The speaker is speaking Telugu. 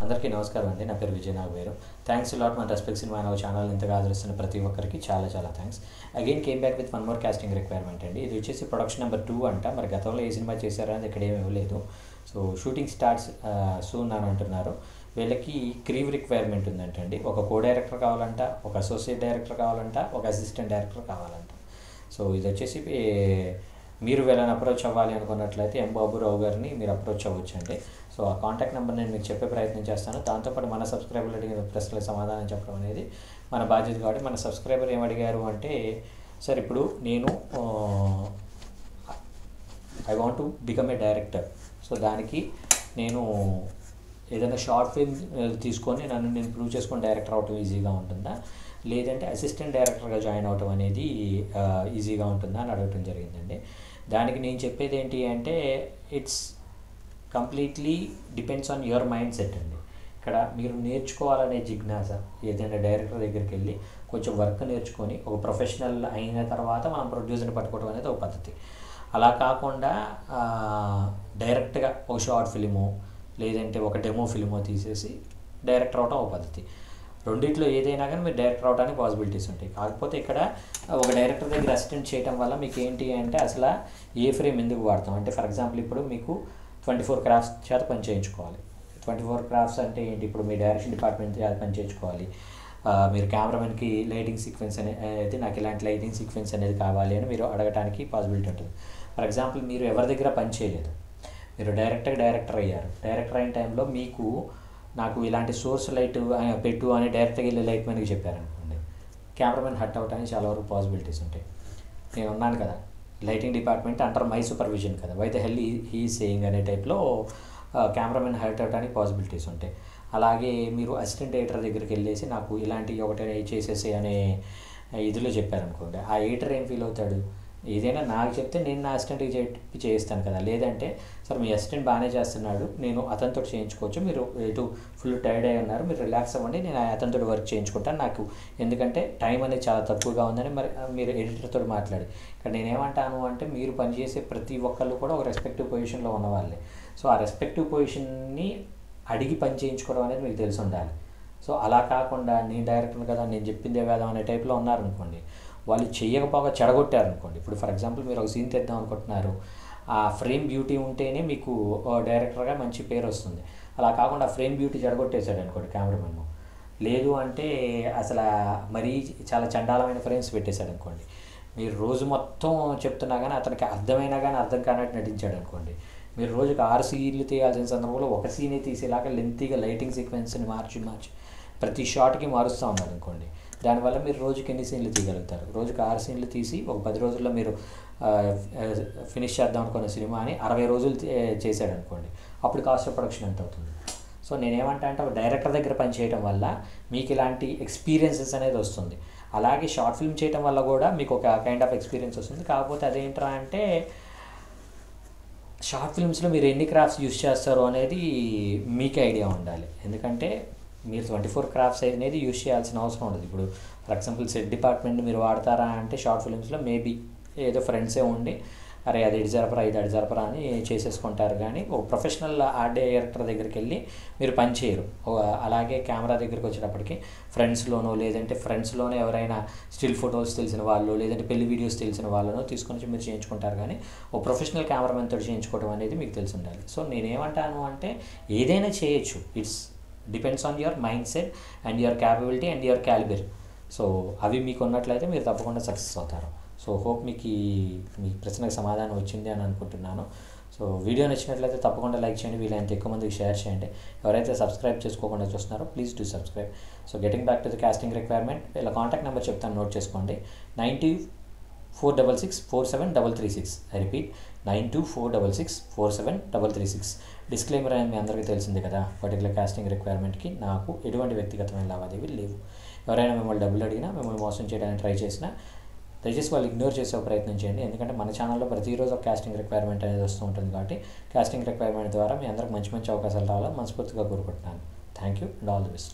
అందరికీ నమస్కారం అండి. నా పేరు విజయ్ నాగవేరు. థ్యాంక్స్ లాట్ మన రెస్పెక్ట్ సినిమా అనే ఛానల్ ఇంతగా ఆదరిస్తున్న ప్రతి ఒక్కరికి చాలా చాలా thanks. Again came back with one more casting requirement అండి. ఇది వచ్చేసి ప్రొడక్షన్ నెంబర్ 2 అంట. మరి గతంలో ఏ సినిమా చేశారో అని ఇక్కడ ఏమీ ఇవ్వలేదు. సో షూటింగ్ స్టార్ట్స్ సూన్ అని అంటున్నారు. వీళ్ళకి క్రీవ్ రిక్వైర్మెంట్ ఉందంటండి. ఒక కో డైరెక్టర్ కావాలంట, ఒక అసోసియేట్ డైరెక్టర్ కావాలంట, ఒక అసిస్టెంట్ డైరెక్టర్ కావాలంట. సో ఇది వచ్చేసి మీరు వీళ్ళని అప్రోచ్ అవ్వాలి అనుకున్నట్లయితే ఎం బాబురావు గారిని మీరు అప్రోచ్ అవ్వచ్చు అండి. సో ఆ కాంటాక్ట్ నెంబర్ నేను మీకు చెప్పే ప్రయత్నం చేస్తాను. దాంతోపాటు మన సబ్స్క్రైబర్లు అడిగిన ప్రశ్నలకు సమాధానం చెప్పడం అనేది మన బాధ్యత. కాబట్టి మన సబ్స్క్రైబర్ ఏమడిగారు అంటే, సార్ ఇప్పుడు నేను I want to become a director. So దానికి నేను ఏదైనా షార్ట్ ఫిల్మ్ తీసుకొని నన్ను నేను ప్రూవ్ చేసుకొని డైరెక్టర్ అవటం ఈజీగా ఉంటుందా, లేదంటే అసిస్టెంట్ డైరెక్టర్గా జాయిన్ అవటం అనేది ఈజీగా ఉంటుందా అని అడగటం జరిగిందండి. దానికి నేను చెప్పేది ఏంటి అంటే, it's completely depends on your mind set అండి. ఇక్కడ మీరు నేర్చుకోవాలనే జిజ్ఞాస, ఏదైనా డైరెక్టర్ దగ్గరికి వెళ్ళి కొంచెం వర్క్ నేర్చుకొని ఒక ప్రొఫెషనల్ అయిన తర్వాత మనం ప్రొడ్యూసర్ని పట్టుకోవడం అనేది ఒక పద్ధతి. అలా కాకుండా డైరెక్ట్గా ఒక షార్ట్ ఫిలిమో లేదంటే ఒక డెమో ఫిలిమో తీసేసి డైరెక్టర్ అవటం ఒక పద్ధతి. రెండిట్లో ఏదైనా కానీ మీరు డైరెక్టర్ అవడానికి పాసిబిలిటీస్ ఉంటాయి. కాకపోతే ఇక్కడ ఒక డైరెక్టర్ దగ్గర అసిస్టెంట్ చేయడం వల్ల మీకు ఏంటి అంటే, అసలు ఏ ఫ్రేమ్ ఎందుకు వాడతాం అంటే, ఫర్ ఎగ్జాంపుల్ ఇప్పుడు మీకు 24 క్రాఫ్ట్స్ చేత పని చేయించుకోవాలి. 24 క్రాఫ్ట్స్ అంటే ఏంటి, ఇప్పుడు మీ డైరెక్షన్ డిపార్ట్మెంట్ చేత పని చేయించుకోవాలి. మీరు కెమెరామెన్కి లైటింగ్ సీక్వెన్స్ అనేది నాకు ఇలాంటి లైటింగ్ సీక్వెన్స్ అనేది కావాలి అని మీరు అడగడానికి పాసిబిలిటీ ఉంటుంది. ఫర్ ఎగ్జాంపుల్ మీరు ఎవరి దగ్గర పని చేయలేదు, మీరు డైరెక్టర్ అయ్యారు. డైరెక్టర్ అయిన టైంలో మీకు నాకు ఇలాంటి సోర్స్ లైట్ పెట్టు అని డైరెక్ట్గా వెళ్ళి లైట్ మ్యాన్కి చెప్పారనుకోండి, కెమెరామెన్ హట్ అవడానికి చాలా వరకు పాసిబిలిటీస్ ఉంటాయి. నేను ఉన్నాను కదా, లైటింగ్ డిపార్ట్మెంట్ అంటారు మై సూపర్విజన్ కదా, why the hell he saying అనే టైప్లో కెమెరామెన్ హర్ట్ అవడానికి పాసిబిలిటీస్ ఉంటాయి. అలాగే మీరు అసిస్టెంట్ ఎడిటర్ దగ్గరికి వెళ్ళేసి నాకు ఇలాంటి ఒకటి చేసేసి అనే ఇదిలో చెప్పారనుకోండి, ఆ ఎడిటర్ ఏం ఫీల్ అవుతాడు, ఏదైనా నాకు చెప్తే నేను నా అసిస్టెంట్కి చెప్పి చేయిస్తాను కదా. లేదంటే సార్ మీ అసిస్టెంట్ బాగానే చేస్తున్నాడు, నేను అతనితో చేయించుకోవచ్చు, మీరు ఇటు ఫుల్ టైర్డ్ అయి ఉన్నారు, మీరు రిలాక్స్ అవ్వండి, నేను అతనితో వర్క్ చేయించుకుంటాను, నాకు ఎందుకంటే టైం అనేది చాలా తక్కువగా ఉందని మరి మీరు ఎడిటర్తో మాట్లాడి. ఇక్కడ నేనేమంటాను అంటే, మీరు పనిచేసే ప్రతి ఒక్కళ్ళు కూడా ఒక రెస్పెక్టివ్ పొజిషన్లో ఉన్నవాళ్ళే. సో ఆ రెస్పెక్టివ్ పొజిషన్ని అడిగి పని చేయించుకోవడం అనేది మీకు తెలిసి ఉండాలి. సో అలా కాకుండా నేను డైరెక్టర్ కదా, నేను చెప్పిందే వేదం అనే టైప్లో ఉన్నారనుకోండి, వాళ్ళు చెయ్యకపోగా చెడగొట్టారనుకోండి. ఇప్పుడు ఫర్ ఎగ్జాంపుల్ మీరు ఒక సీన్ తెద్దాం అనుకుంటున్నారు, ఆ ఫ్రేమ్ బ్యూటీ ఉంటేనే మీకు డైరెక్టర్గా మంచి పేరు వస్తుంది. అలా కాకుండా ఫ్రేమ్ బ్యూటీ చెడగొట్టేశాడు అనుకోండి కెమెరామెన్, లేదు అంటే అసలు మరీ చాలా చండాలమైన ఫ్రేమ్స్ పెట్టేశాడు అనుకోండి, మీరు రోజు మొత్తం చెప్తున్నా కానీ అతనికి అర్థమైనా కానీ అర్థం కానట్టు నటించాడు అనుకోండి, మీరు రోజుకి 6 సీన్లు తీయాల్సిన సందర్భంలో ఒక సీనే తీసేలాగా లెంతీగా లైటింగ్ సీక్వెన్స్ని మార్చి ప్రతి షాట్కి మారుస్తూ ఉన్నారు అనుకోండి, దానివల్ల మీరు రోజుకి ఎన్ని సీన్లు తీయగలుగుతారు? రోజుకి 6 సీన్లు తీసి ఒక 10 రోజుల్లో మీరు ఫినిష్ చేద్దాం అనుకున్న సినిమాని 60 రోజులు చేశాడు అనుకోండి, అప్పుడు కాస్ట్ ఆఫ్ ప్రొడక్షన్ ఎంత అవుతుంది? సో నేనేమంటా అంటే, ఒక డైరెక్టర్ దగ్గర పని చేయడం వల్ల మీకు ఇలాంటి ఎక్స్పీరియన్సెస్ అనేది వస్తుంది. అలాగే షార్ట్ ఫిల్మ్ చేయడం వల్ల కూడా మీకు ఒక కైండ్ ఆఫ్ ఎక్స్పీరియన్స్ వస్తుంది. కాకపోతే అదేంట్రా అంటే, షార్ట్ ఫిల్మ్స్లో మీరు ఎన్ని క్రాఫ్ట్స్ యూజ్ చేస్తారో అనేది మీకే ఐడియా ఉండాలి. ఎందుకంటే మీరు 24 క్రాఫ్ట్స్ అనేది యూజ్ చేయాల్సిన అవసరం ఉండదు. ఇప్పుడు ఫర్ ఎగ్జాంపుల్ సెట్ డిపార్ట్మెంట్ మీరు వాడతారా అంటే, షార్ట్ ఫిల్మ్స్లో మేబీ ఏదో ఫ్రెండ్సే ఉండి అరే అది ఇటు జరపరా ఇది అటు జరపరా అని చేసేసుకుంటారు. కానీ ఒక ప్రొఫెషనల్ ఆర్ట్ డైరెక్టర్ దగ్గరికి వెళ్ళి మీరు పని చేయరు. అలాగే కెమెరా దగ్గరికి వచ్చేటప్పటికి ఫ్రెండ్స్లోనే ఎవరైనా స్టిల్ ఫొటోస్ తెలిసిన వాళ్ళు, లేదంటే పెళ్లి వీడియోస్ తెలిసిన వాళ్ళను తీసుకొని మీరు చేయించుకుంటారు. కానీ ఒక ప్రొఫెషనల్ కెమెరామెన్ తోటి చేయించుకోవడం అనేది మీకు తెలిసి ఉండాలి. సో నేనేమంటాను అంటే, ఏదైనా చేయొచ్చు, it's depends on your mind set and your capability and your calibre. So అవి మీకు ఉన్నట్లయితే మీరు తప్పకుండా సక్సెస్ అవుతారు. సో హోప్ మీకు మీ ప్రశ్నకు సమాధానం వచ్చింది అని అనుకుంటున్నాను. సో వీడియో నచ్చినట్లయితే తప్పకుండా లైక్ చేయండి, వీలైనంత ఎక్కువ మందికి షేర్ చేయండి. ఎవరైతే సబ్స్క్రైబ్ చేసుకోకుండా చూస్తున్నారో please do subscribe. So getting back to the casting requirement, ఇలా కాంటాక్ట్ నెంబర్ చెప్తాను, నోట్ చేసుకోండి. 9246673336. I repeat 9246673336. డిస్క్లైమర్ అనేది మీ అందరికీ తెలిసింది కదా, పర్టికులర్ కాస్టింగ్ రిక్వైర్మెంట్కి నాకు ఎటువంటి వ్యక్తిగతమైన లావాదేవీలు లేవు. ఎవరైనా మిమ్మల్ని డబ్బులు అడిగినా, మిమ్మల్ని మోసం చేయడానికి ట్రై చేసినా దయచేసి వాళ్ళు ఇగ్నోర్ చేసే ప్రయత్నం చేయండి. ఎందుకంటే మన ఛానల్లో ప్రతిరోజు ఒక కాస్టింగ్ రిక్వైర్మెంట్ అనేది వస్తూ ఉంటుంది. కాబట్టి కాస్టింగ్ రిక్వైర్మెంట్ ద్వారా మీ అందరికి మంచి మంచి అవకాశాలు రావాలని మనస్ఫూర్తిగా కోరుకుంటున్నాను. Thank you and all the best.